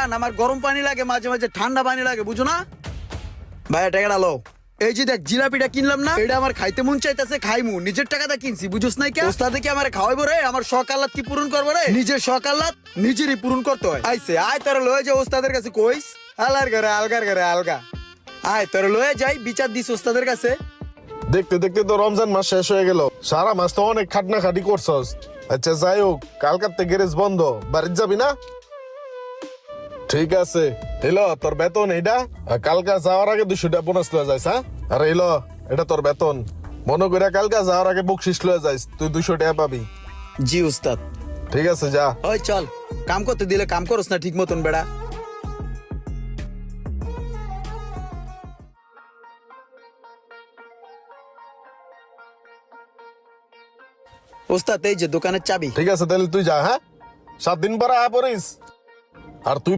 জান আমার গরম পানি লাগে, মাঝে মাঝে ঠান্ডা পানি লাগে, বুঝো না? ভাইয়া টাকাটা লো। এই যে দেখ জিলাপিটা কিনলাম না, এটা আমার খাইতে মন চাইতেছে, খাইমু, নিজের টাকাটা কিনছি, বুঝোস নাই কে? ওস্তাদে কি আমার খাওয়াইবো রে? আমার শখ আহ্লাদ কি পূরণ করবো রে? নিজের শখ আহ্লাদ নিজেরই পূরণ করতে হয়। আইসে আয় তোরা লয়ে যা ওস্তাদের কাছে, কইস আলার ঘরে আলগার ঘরে আলগা। আয় তোরা লয়ে যাই, বিচার দিস ওস্তাদের কাছে। দেখতে দেখতে তো রমজান মাস শেষ হয়ে গেল, সারা মাস তো অনেক খাটনা খাটি করছস। আচ্ছা যাই হোক, কালকাতে গ্যারেজ বন্ধ, বাড়িতে যাবি না? ঠিক আছে, এলো তোর বেতন এইটা। আর কালকা যাওয়ার আগে 200 টাকা বোনাস লয়ে যাইস, হ্যাঁ? আর এলো এটা তোর বেতন, মনে করে কালকা যাওয়ার আগে বকশিস লয়ে যাইস, তুই 200 টাকা পাবি। জি উস্তাদ। ঠিক আছে যা। ওই চল, কাম করতে দিলে কাম করস না ঠিক মতন বেড়া। ওস্তাদ এই যে দোকানের চাবি। ঠিক আছে তাহলে তুই যা, হ্যাঁ? 7 দিন পরে আয়া পড়িস। আর তুই